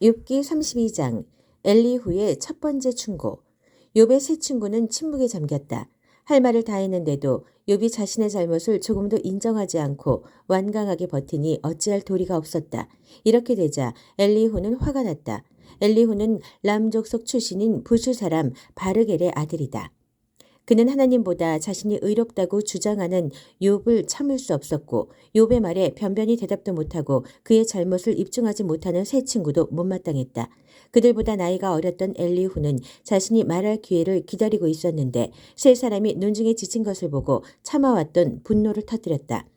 욥기 32장 엘리후의 첫 번째 충고. 욥의 세 친구는 침묵에 잠겼다. 할 말을 다 했는데도 욥이 자신의 잘못을 조금도 인정하지 않고 완강하게 버티니 어찌할 도리가 없었다. 이렇게 되자 엘리후는 화가 났다. 엘리후는 람 족속 출신인 부수 사람 바르겔의 아들이다. 그는 하나님보다 자신이 의롭다고 주장하는 욥을 참을 수 없었고 욥의 말에 변변히 대답도 못하고 그의 잘못을 입증하지 못하는 세 친구도 못마땅했다. 그들보다 나이가 어렸던 엘리후는 자신이 말할 기회를 기다리고 있었는데 세 사람이 논중에 지친 것을 보고 참아왔던 분노를 터뜨렸다.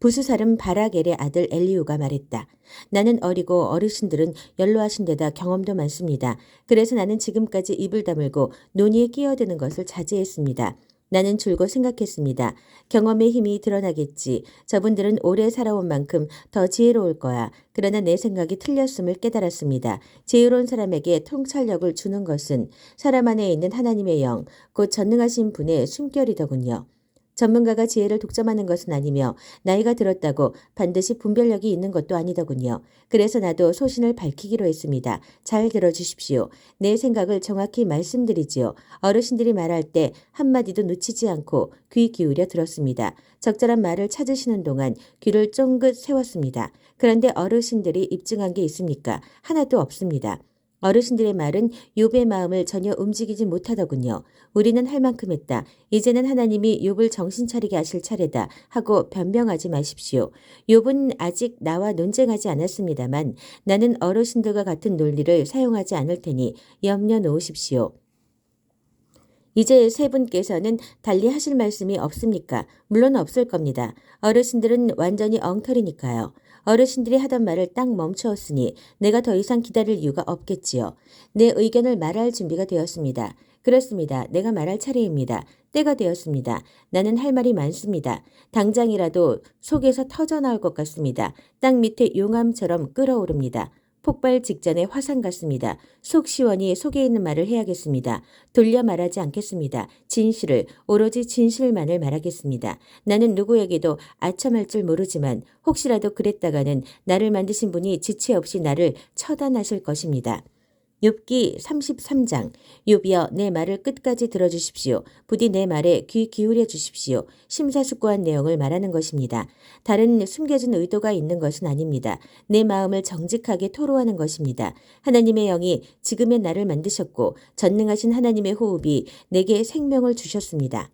부수사름 바라겔의 아들 엘리후가 말했다. 나는 어리고 어르신들은 연로하신 데다 경험도 많습니다. 그래서 나는 지금까지 입을 다물고 논의에 끼어드는 것을 자제했습니다. 나는 줄곧 생각했습니다. 경험의 힘이 드러나겠지. 저분들은 오래 살아온 만큼 더 지혜로울 거야. 그러나 내 생각이 틀렸음을 깨달았습니다. 지혜로운 사람에게 통찰력을 주는 것은 사람 안에 있는 하나님의 영, 곧 전능하신 분의 숨결이더군요. 전문가가 지혜를 독점하는 것은 아니며 나이가 들었다고 반드시 분별력이 있는 것도 아니더군요. 그래서 나도 소신을 밝히기로 했습니다. 잘 들어주십시오. 내 생각을 정확히 말씀드리지요. 어르신들이 말할 때 한마디도 놓치지 않고 귀 기울여 들었습니다. 적절한 말을 찾으시는 동안 귀를 쫑긋 세웠습니다. 그런데 어르신들이 입증한 게 있습니까? 하나도 없습니다. 어르신들의 말은 욥의 마음을 전혀 움직이지 못하더군요. 우리는 할 만큼 했다. 이제는 하나님이 욥을 정신 차리게 하실 차례다 하고 변명하지 마십시오. 욥은 아직 나와 논쟁하지 않았습니다만 나는 어르신들과 같은 논리를 사용하지 않을 테니 염려 놓으십시오. 이제 세 분께서는 달리 하실 말씀이 없습니까? 물론 없을 겁니다. 어르신들은 완전히 엉터리니까요. 어르신들이 하던 말을 딱 멈추었으니 내가 더 이상 기다릴 이유가 없겠지요. 내 의견을 말할 준비가 되었습니다. 그렇습니다. 내가 말할 차례입니다. 때가 되었습니다. 나는 할 말이 많습니다. 당장이라도 속에서 터져나올 것 같습니다. 땅 밑에 용암처럼 끓어오릅니다. 폭발 직전의 화산 같습니다. 속 시원히 속에 있는 말을 해야겠습니다. 돌려 말하지 않겠습니다. 진실을, 오로지 진실만을 말하겠습니다. 나는 누구에게도 아첨할 줄 모르지만 혹시라도 그랬다가는 나를 만드신 분이 지체 없이 나를 처단하실 것입니다. 욥기 33장. 욥이여 내 말을 끝까지 들어주십시오. 부디 내 말에 귀 기울여 주십시오. 심사숙고한 내용을 말하는 것입니다. 다른 숨겨진 의도가 있는 것은 아닙니다. 내 마음을 정직하게 토로하는 것입니다. 하나님의 영이 지금의 나를 만드셨고 전능하신 하나님의 호흡이 내게 생명을 주셨습니다.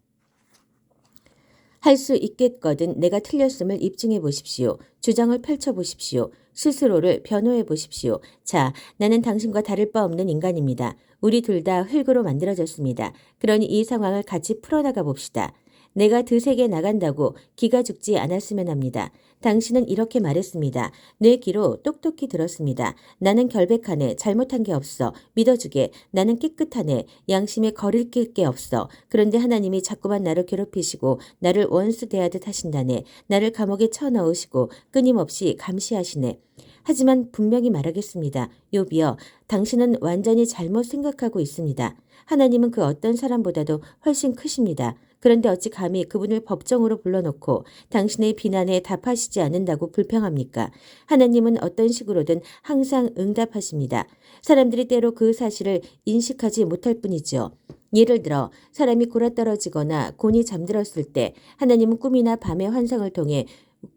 할 수 있겠거든 내가 틀렸음을 입증해 보십시오. 주장을 펼쳐 보십시오. 스스로를 변호해 보십시오. 자, 나는 당신과 다를 바 없는 인간입니다. 우리 둘 다 흙으로 만들어졌습니다. 그러니 이 상황을 같이 풀어나가 봅시다. 내가 드세게 나간다고 기가 죽지 않았으면 합니다. 당신은 이렇게 말했습니다. 내 귀로 똑똑히 들었습니다. 나는 결백하네. 잘못한 게 없어. 믿어주게. 나는 깨끗하네. 양심에 거리낄 게 없어. 그런데 하나님이 자꾸만 나를 괴롭히시고 나를 원수 대하듯 하신다네. 나를 감옥에 쳐넣으시고 끊임없이 감시하시네. 하지만 분명히 말하겠습니다. 욥이여, 당신은 완전히 잘못 생각하고 있습니다. 하나님은 그 어떤 사람보다도 훨씬 크십니다. 그런데 어찌 감히 그분을 법정으로 불러놓고 당신의 비난에 답하시지 않는다고 불평합니까? 하나님은 어떤 식으로든 항상 응답하십니다. 사람들이 때로 그 사실을 인식하지 못할 뿐이죠. 예를 들어 사람이 곯아떨어지거나 곤히 잠들었을 때 하나님은 꿈이나 밤의 환상을 통해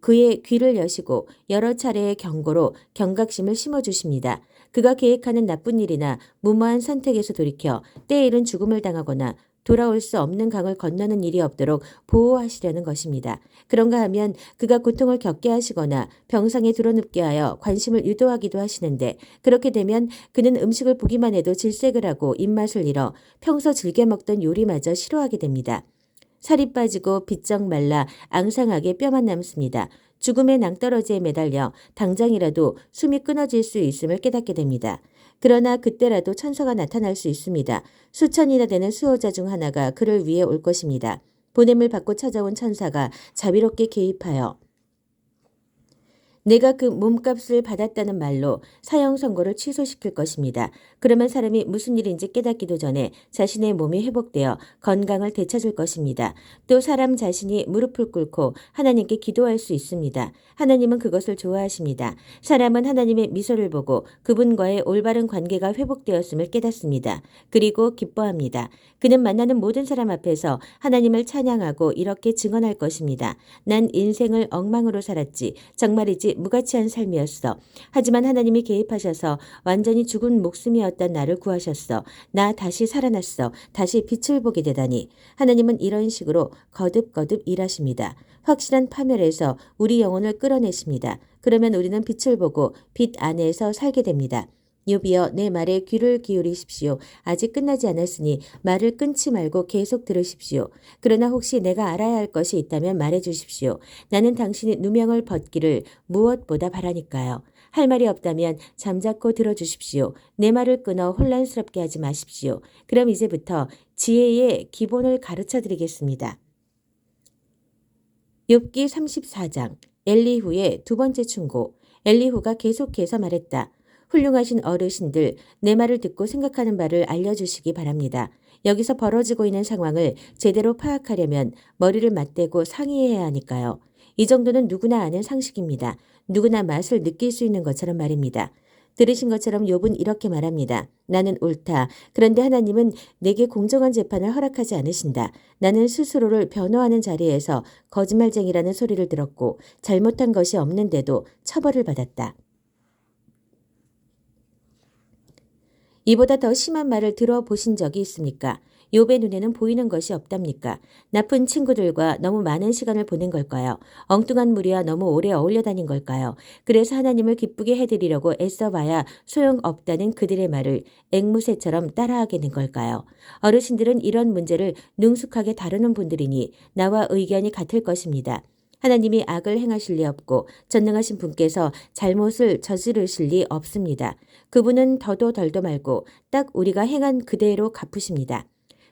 그의 귀를 여시고 여러 차례의 경고로 경각심을 심어주십니다. 그가 계획하는 나쁜 일이나 무모한 선택에서 돌이켜 때에 이른 죽음을 당하거나 돌아올 수 없는 강을 건너는 일이 없도록 보호하시려는 것입니다. 그런가 하면 그가 고통을 겪게 하시거나 병상에 드러눕게 하여 관심을 유도하기도 하시는데 그렇게 되면 그는 음식을 보기만 해도 질색을 하고 입맛을 잃어 평소 즐겨 먹던 요리마저 싫어하게 됩니다. 살이 빠지고 비쩍 말라 앙상하게 뼈만 남습니다. 죽음의 낭떠러지에 매달려 당장이라도 숨이 끊어질 수 있음을 깨닫게 됩니다. 그러나 그때라도 천사가 나타날 수 있습니다. 수천이나 되는 수호자 중 하나가 그를 위해 올 것입니다. 보냄을 받고 찾아온 천사가 자비롭게 개입하여 내가 그 몸값을 받았다는 말로 사형 선고를 취소시킬 것입니다. 그러면 사람이 무슨 일인지 깨닫기도 전에 자신의 몸이 회복되어 건강을 되찾을 것입니다. 또 사람 자신이 무릎을 꿇고 하나님께 기도할 수 있습니다. 하나님은 그것을 좋아하십니다. 사람은 하나님의 미소를 보고 그분과의 올바른 관계가 회복되었음을 깨닫습니다. 그리고 기뻐합니다. 그는 만나는 모든 사람 앞에서 하나님을 찬양하고 이렇게 증언할 것입니다. 난 인생을 엉망으로 살았지. 정말이지 무가치한 삶이었어. 하지만 하나님이 개입하셔서 완전히 죽은 목숨이었던 나를 구하셨어. 나 다시 살아났어. 다시 빛을 보게 되다니. 하나님은 이런 식으로 거듭거듭 일하십니다. 확실한 파멸에서 우리 영혼을 끌어내십니다. 그러면 우리는 빛을 보고 빛 안에서 살게 됩니다. 욥이여 내 말에 귀를 기울이십시오. 아직 끝나지 않았으니 말을 끊지 말고 계속 들으십시오. 그러나 혹시 내가 알아야 할 것이 있다면 말해 주십시오. 나는 당신이 누명을 벗기를 무엇보다 바라니까요. 할 말이 없다면 잠자코 들어주십시오. 내 말을 끊어 혼란스럽게 하지 마십시오. 그럼 이제부터 지혜의 기본을 가르쳐 드리겠습니다. 욥기 34장 엘리후의 두 번째 충고. 엘리후가 계속해서 말했다. 훌륭하신 어르신들, 내 말을 듣고 생각하는 바를 알려주시기 바랍니다. 여기서 벌어지고 있는 상황을 제대로 파악하려면 머리를 맞대고 상의해야 하니까요. 이 정도는 누구나 아는 상식입니다. 누구나 맛을 느낄 수 있는 것처럼 말입니다. 들으신 것처럼 욥은 이렇게 말합니다. 나는 옳다. 그런데 하나님은 내게 공정한 재판을 허락하지 않으신다. 나는 스스로를 변호하는 자리에서 거짓말쟁이라는 소리를 들었고 잘못한 것이 없는데도 처벌을 받았다. 이보다 더 심한 말을 들어보신 적이 있습니까? 욥의 눈에는 보이는 것이 없답니까? 나쁜 친구들과 너무 많은 시간을 보낸 걸까요? 엉뚱한 무리와 너무 오래 어울려 다닌 걸까요? 그래서 하나님을 기쁘게 해드리려고 애써봐야 소용없다는 그들의 말을 앵무새처럼 따라하게 된 걸까요? 어르신들은 이런 문제를 능숙하게 다루는 분들이니 나와 의견이 같을 것입니다. 하나님이 악을 행하실 리 없고 전능하신 분께서 잘못을 저지르실 리 없습니다. 그분은 더도 덜도 말고 딱 우리가 행한 그대로 갚으십니다.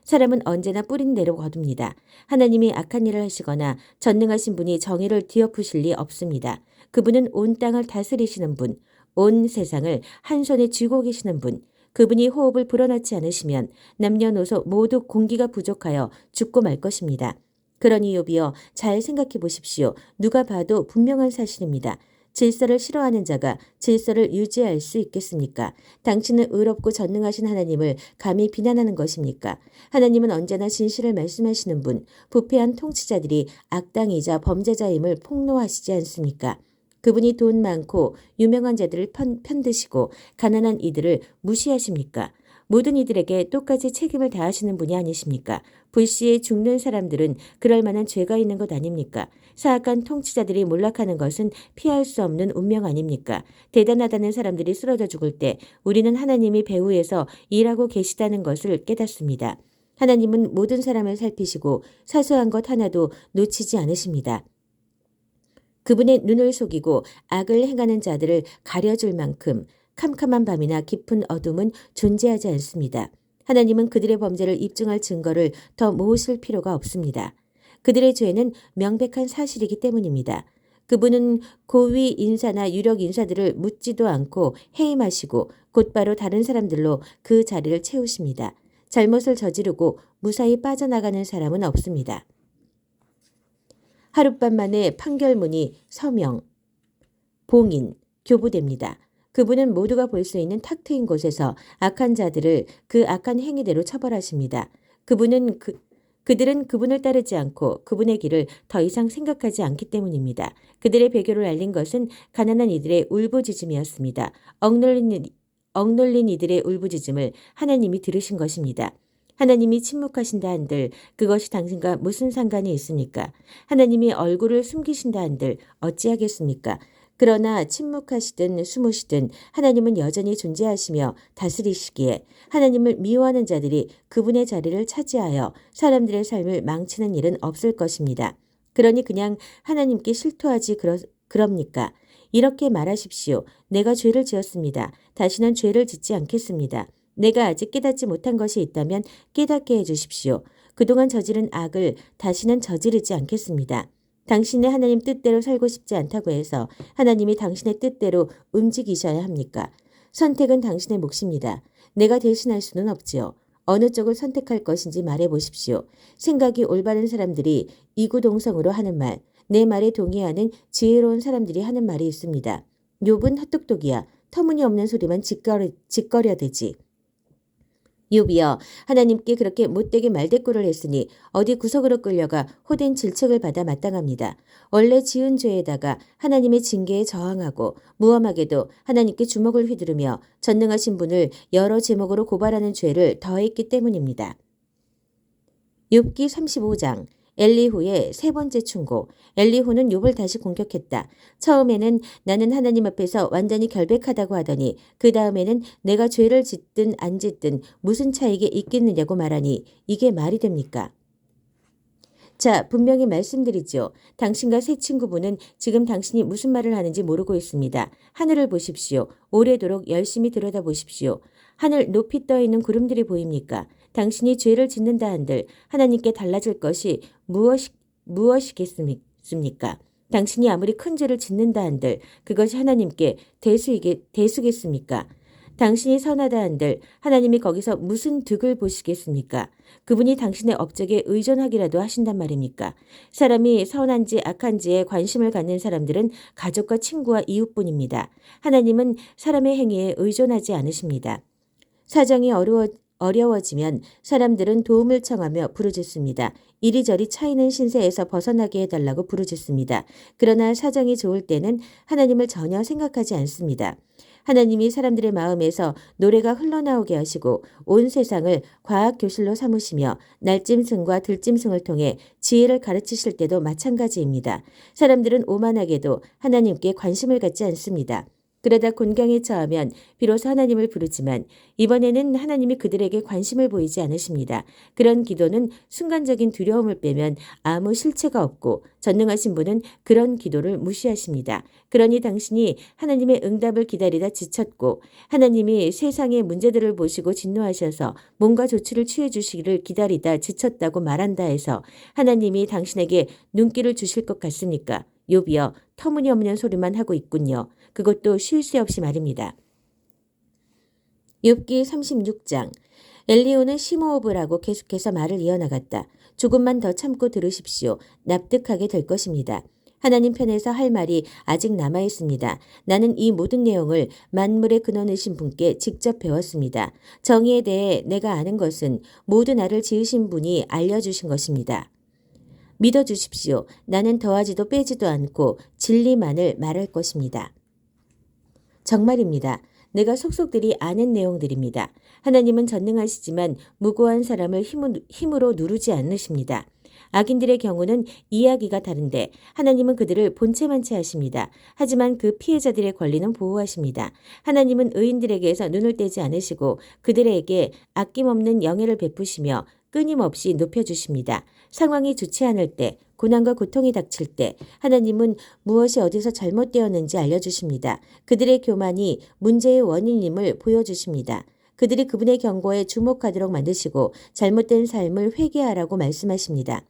사람은 언제나 뿌린 대로 거둡니다. 하나님이 악한 일을 하시거나 전능하신 분이 정의를 뒤엎으실 리 없습니다. 그분은 온 땅을 다스리시는 분, 온 세상을 한 손에 쥐고 계시는 분, 그분이 호흡을 불어넣지 않으시면 남녀노소 모두 공기가 부족하여 죽고 말 것입니다. 그러니 욥이여 잘 생각해 보십시오. 누가 봐도 분명한 사실입니다. 질서를 싫어하는 자가 질서를 유지할 수 있겠습니까? 당신은 의롭고 전능하신 하나님을 감히 비난하는 것입니까? 하나님은 언제나 진실을 말씀하시는 분, 부패한 통치자들이 악당이자 범죄자임을 폭로하시지 않습니까? 그분이 돈 많고 유명한 자들을 편드시고 가난한 이들을 무시하십니까? 모든 이들에게 똑같이 책임을 다하시는 분이 아니십니까? 불시에 죽는 사람들은 그럴 만한 죄가 있는 것 아닙니까? 사악한 통치자들이 몰락하는 것은 피할 수 없는 운명 아닙니까? 대단하다는 사람들이 쓰러져 죽을 때 우리는 하나님이 배후에서 일하고 계시다는 것을 깨닫습니다. 하나님은 모든 사람을 살피시고 사소한 것 하나도 놓치지 않으십니다. 그분의 눈을 속이고 악을 행하는 자들을 가려줄 만큼 캄캄한 밤이나 깊은 어둠은 존재하지 않습니다. 하나님은 그들의 범죄를 입증할 증거를 더 모으실 필요가 없습니다. 그들의 죄는 명백한 사실이기 때문입니다. 그분은 고위 인사나 유력 인사들을 묻지도 않고 해임하시고 곧바로 다른 사람들로 그 자리를 채우십니다. 잘못을 저지르고 무사히 빠져나가는 사람은 없습니다. 하룻밤 만에 판결문이 서명, 봉인, 교부됩니다. 그분은 모두가 볼 수 있는 탁 트인 곳에서 악한 자들을 그 악한 행위대로 처벌하십니다. 그들은 그분을 따르지 않고 그분의 길을 더 이상 생각하지 않기 때문입니다. 그들의 배교를 알린 것은 가난한 이들의 울부짖음이었습니다. 억눌린 이들의 울부짖음을 하나님이 들으신 것입니다. 하나님이 침묵하신다 한들 그것이 당신과 무슨 상관이 있습니까? 하나님이 얼굴을 숨기신다 한들 어찌하겠습니까? 그러나 침묵하시든 숨으시든 하나님은 여전히 존재하시며 다스리시기에 하나님을 미워하는 자들이 그분의 자리를 차지하여 사람들의 삶을 망치는 일은 없을 것입니다. 그러니 그냥 하나님께 실토하지 그럽니까? 이렇게 말하십시오. 내가 죄를 지었습니다. 다시는 죄를 짓지 않겠습니다. 내가 아직 깨닫지 못한 것이 있다면 깨닫게 해주십시오. 그동안 저지른 악을 다시는 저지르지 않겠습니다. 당신의 하나님 뜻대로 살고 싶지 않다고 해서 하나님이 당신의 뜻대로 움직이셔야 합니까? 선택은 당신의 몫입니다. 내가 대신할 수는 없지요. 어느 쪽을 선택할 것인지 말해 보십시오. 생각이 올바른 사람들이 이구동성으로 하는 말, 내 말에 동의하는 지혜로운 사람들이 하는 말이 있습니다. 욥은 헛똑똑이야. 터무니없는 소리만 짓거려대지. 욥이여, 하나님께 그렇게 못되게 말대꾸를 했으니 어디 구석으로 끌려가 호된 질책을 받아 마땅합니다. 원래 지은 죄에다가 하나님의 징계에 저항하고 무엄하게도 하나님께 주먹을 휘두르며 전능하신 분을 여러 제목으로 고발하는 죄를 더했기 때문입니다. 욥기 35장. 엘리후의 세 번째 충고. 엘리후는 욥을 다시 공격했다. 처음에는 나는 하나님 앞에서 완전히 결백하다고 하더니 그 다음에는 내가 죄를 짓든 안 짓든 무슨 차이가 있겠느냐고 말하니 이게 말이 됩니까? 자, 분명히 말씀드리죠. 당신과 새 친구분은 지금 당신이 무슨 말을 하는지 모르고 있습니다. 하늘을 보십시오. 오래도록 열심히 들여다보십시오. 하늘 높이 떠 있는 구름들이 보입니까? 당신이 죄를 짓는다 한들 하나님께 달라질 것이 무엇이겠습니까? 당신이 아무리 큰 죄를 짓는다 한들 그것이 하나님께 대수겠습니까? 당신이 선하다 한들 하나님이 거기서 무슨 득을 보시겠습니까? 그분이 당신의 업적에 의존하기라도 하신단 말입니까? 사람이 선한지 악한지에 관심을 갖는 사람들은 가족과 친구와 이웃뿐입니다. 하나님은 사람의 행위에 의존하지 않으십니다. 사정이 어려워지면 사람들은 도움을 청하며 부르짖습니다. 이리저리 차이는 신세에서 벗어나게 해달라고 부르짖습니다. 그러나 사정이 좋을 때는 하나님을 전혀 생각하지 않습니다. 하나님이 사람들의 마음에서 노래가 흘러나오게 하시고 온 세상을 과학교실로 삼으시며 날짐승과 들짐승을 통해 지혜를 가르치실 때도 마찬가지입니다. 사람들은 오만하게도 하나님께 관심을 갖지 않습니다. 그러다 곤경에 처하면 비로소 하나님을 부르지만 이번에는 하나님이 그들에게 관심을 보이지 않으십니다. 그런 기도는 순간적인 두려움을 빼면 아무 실체가 없고 전능하신 분은 그런 기도를 무시하십니다. 그러니 당신이 하나님의 응답을 기다리다 지쳤고 하나님이 세상의 문제들을 보시고 진노하셔서 뭔가 조치를 취해 주시기를 기다리다 지쳤다고 말한다 해서 하나님이 당신에게 눈길을 주실 것 같습니까? 욥이여, 터무니없는 소리만 하고 있군요. 그것도 쉴 새 없이 말입니다. 욥기 36장. 엘리후는 심호흡을 하고 계속해서 말을 이어나갔다. 조금만 더 참고 들으십시오. 납득하게 될 것입니다. 하나님 편에서 할 말이 아직 남아 있습니다. 나는 이 모든 내용을 만물의 근원이신 분께 직접 배웠습니다. 정의에 대해 내가 아는 것은 모두 나를 지으신 분이 알려주신 것입니다. 믿어주십시오. 나는 더하지도 빼지도 않고 진리만을 말할 것입니다. 정말입니다. 내가 속속들이 아는 내용들입니다. 하나님은 전능하시지만 무고한 사람을 힘으로 누르지 않으십니다. 악인들의 경우는 이야기가 다른데 하나님은 그들을 본체만치 하십니다. 하지만 그 피해자들의 권리는 보호하십니다. 하나님은 의인들에게서 눈을 떼지 않으시고 그들에게 아낌없는 영예를 베푸시며 끊임없이 높여주십니다. 상황이 좋지 않을 때, 고난과 고통이 닥칠 때 하나님은 무엇이 어디서 잘못되었는지 알려주십니다. 그들의 교만이 문제의 원인임을 보여주십니다. 그들이 그분의 경고에 주목하도록 만드시고 잘못된 삶을 회개하라고 말씀하십니다.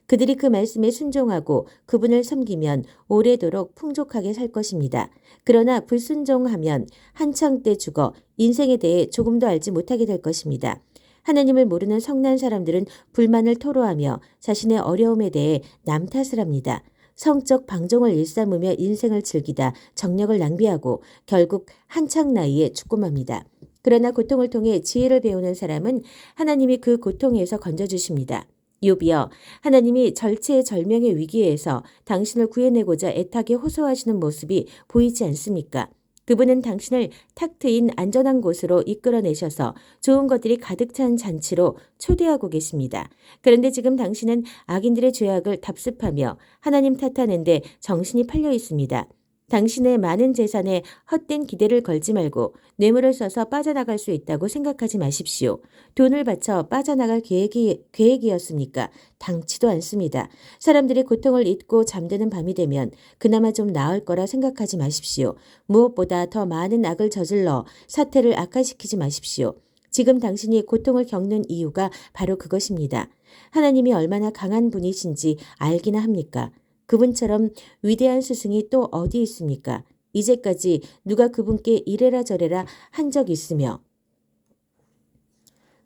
그들이 그 말씀에 순종하고 그분을 섬기면 오래도록 풍족하게 살 것입니다. 그러나 불순종하면 한창 때 죽어 인생에 대해 조금도 알지 못하게 될 것입니다. 하나님을 모르는 성난 사람들은 불만을 토로하며 자신의 어려움에 대해 남 탓을 합니다. 성적 방종을 일삼으며 인생을 즐기다 정력을 낭비하고 결국 한창 나이에 죽고 맙니다. 그러나 고통을 통해 지혜를 배우는 사람은 하나님이 그 고통에서 건져주십니다. 욥이여, 하나님이 절체절명의 위기에서 당신을 구해내고자 애타게 호소하시는 모습이 보이지 않습니까? 그분은 당신을 탁 트인 안전한 곳으로 이끌어내셔서 좋은 것들이 가득 찬 잔치로 초대하고 계십니다. 그런데 지금 당신은 악인들의 죄악을 답습하며 하나님 탓하는데 정신이 팔려 있습니다. 당신의 많은 재산에 헛된 기대를 걸지 말고 뇌물을 써서 빠져나갈 수 있다고 생각하지 마십시오. 돈을 바쳐 빠져나갈 계획이었습니까? 당치도 않습니다. 사람들이 고통을 잊고 잠드는 밤이 되면 그나마 좀 나을 거라 생각하지 마십시오. 무엇보다 더 많은 악을 저질러 사태를 악화시키지 마십시오. 지금 당신이 고통을 겪는 이유가 바로 그것입니다. 하나님이 얼마나 강한 분이신지 알기나 합니까? 그분처럼 위대한 스승이 또 어디 있습니까? 이제까지 누가 그분께 이래라 저래라 한 적 있으며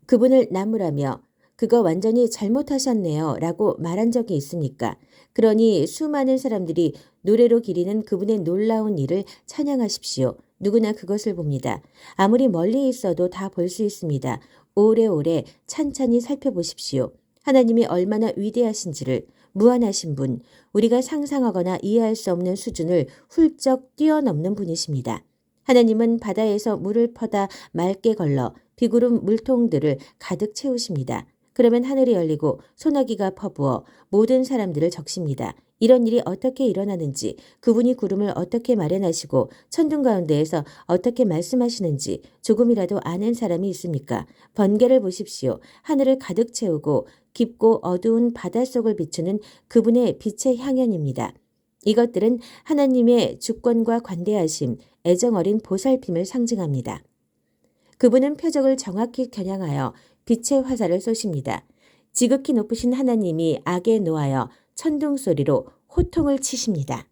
그분을 나무라며 그거 완전히 잘못하셨네요 라고 말한 적이 있습니까? 그러니 수많은 사람들이 노래로 기리는 그분의 놀라운 일을 찬양하십시오. 누구나 그것을 봅니다. 아무리 멀리 있어도 다 볼 수 있습니다. 오래오래 찬찬히 살펴보십시오. 하나님이 얼마나 위대하신지를, 무한하신 분, 우리가 상상하거나 이해할 수 없는 수준을 훌쩍 뛰어넘는 분이십니다. 하나님은 바다에서 물을 퍼다 맑게 걸러 비구름 물통들을 가득 채우십니다. 그러면 하늘이 열리고 소나기가 퍼부어 모든 사람들을 적십니다. 이런 일이 어떻게 일어나는지, 그분이 구름을 어떻게 마련하시고 천둥 가운데에서 어떻게 말씀하시는지 조금이라도 아는 사람이 있습니까? 번개를 보십시오. 하늘을 가득 채우고 깊고 어두운 바닷속을 비추는 그분의 빛의 향연입니다. 이것들은 하나님의 주권과 관대하심, 애정 어린 보살핌을 상징합니다. 그분은 표적을 정확히 겨냥하여 빛의 화살을 쏘십니다. 지극히 높으신 하나님이 악에 노하여 천둥 소리로 호통을 치십니다.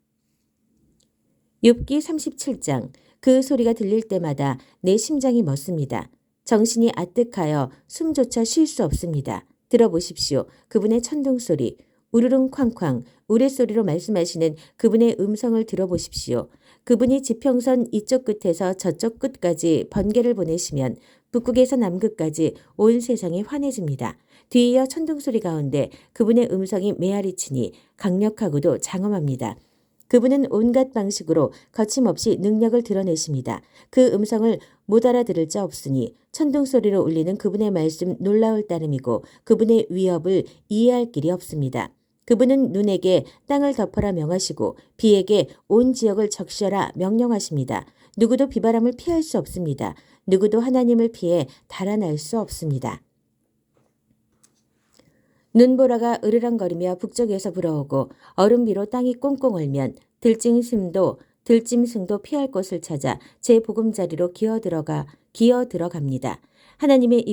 욥기 37장. 그 소리가 들릴 때마다 내 심장이 멎습니다. 정신이 아뜩하여 숨조차 쉴 수 없습니다. 들어보십시오. 그분의 천둥 소리. 우르릉 쾅쾅 우레소리로 말씀하시는 그분의 음성을 들어보십시오. 그분이 지평선 이쪽 끝에서 저쪽 끝까지 번개를 보내시면 북극에서 남극까지 온 세상이 환해집니다. 뒤이어 천둥소리 가운데 그분의 음성이 메아리치니 강력하고도 장엄합니다. 그분은 온갖 방식으로 거침없이 능력을 드러내십니다. 그 음성을 못 알아들을 자 없으니 천둥소리로 울리는 그분의 말씀 놀라울 따름이고 그분의 위협을 이해할 길이 없습니다. 그분은 눈에게 땅을 덮어라 명하시고 비에게 온 지역을 적셔라 명령하십니다. 누구도 비바람을 피할 수 없습니다. 누구도 하나님을 피해 달아날 수 없습니다. 눈보라가 으르렁거리며 북쪽에서 불어오고 얼음비로 땅이 꽁꽁 얼면 들짐승도 피할 곳을 찾아 제 보금자리로 기어 들어갑니다. 하나님의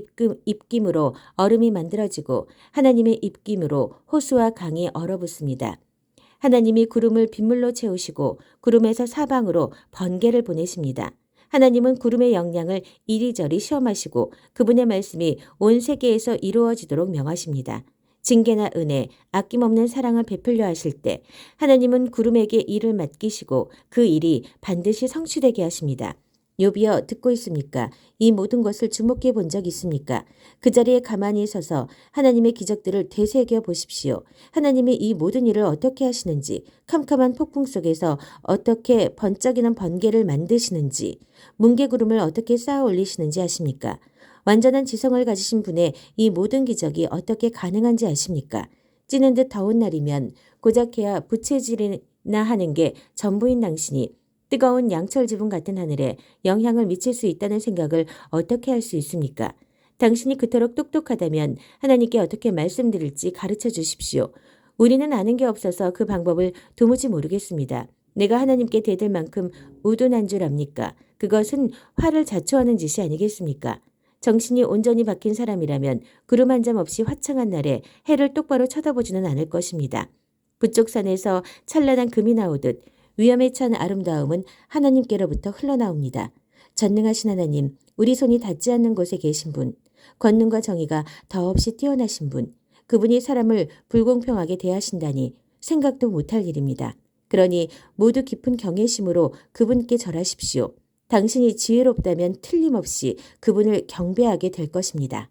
입김으로 얼음이 만들어지고 하나님의 입김으로 호수와 강이 얼어붙습니다. 하나님이 구름을 빗물로 채우시고 구름에서 사방으로 번개를 보내십니다. 하나님은 구름의 영향을 이리저리 시험하시고 그분의 말씀이 온 세계에서 이루어지도록 명하십니다. 징계나 은혜, 아낌없는 사랑을 베풀려 하실 때 하나님은 구름에게 일을 맡기시고 그 일이 반드시 성취되게 하십니다. 욥이여 듣고 있습니까? 이 모든 것을 주목해 본 적 있습니까? 그 자리에 가만히 서서 하나님의 기적들을 되새겨 보십시오. 하나님이 이 모든 일을 어떻게 하시는지, 캄캄한 폭풍 속에서 어떻게 번쩍이는 번개를 만드시는지, 뭉게구름을 어떻게 쌓아 올리시는지 아십니까? 완전한 지성을 가지신 분의 이 모든 기적이 어떻게 가능한지 아십니까? 찌는 듯 더운 날이면 고작해야 부채질이나 하는 게 전부인 당신이 뜨거운 양철 지붕 같은 하늘에 영향을 미칠 수 있다는 생각을 어떻게 할 수 있습니까? 당신이 그토록 똑똑하다면 하나님께 어떻게 말씀드릴지 가르쳐 주십시오. 우리는 아는 게 없어서 그 방법을 도무지 모르겠습니다. 내가 하나님께 대들 만큼 우둔한 줄 압니까? 그것은 화를 자초하는 짓이 아니겠습니까? 정신이 온전히 박힌 사람이라면 구름 한 점 없이 화창한 날에 해를 똑바로 쳐다보지는 않을 것입니다. 북쪽 산에서 찬란한 금이 나오듯 위험에 찬 아름다움은 하나님께로부터 흘러나옵니다. 전능하신 하나님, 우리 손이 닿지 않는 곳에 계신 분, 권능과 정의가 더없이 뛰어나신 분, 그분이 사람을 불공평하게 대하신다니 생각도 못할 일입니다. 그러니 모두 깊은 경외심으로 그분께 절하십시오. 당신이 지혜롭다면 틀림없이 그분을 경배하게 될 것입니다.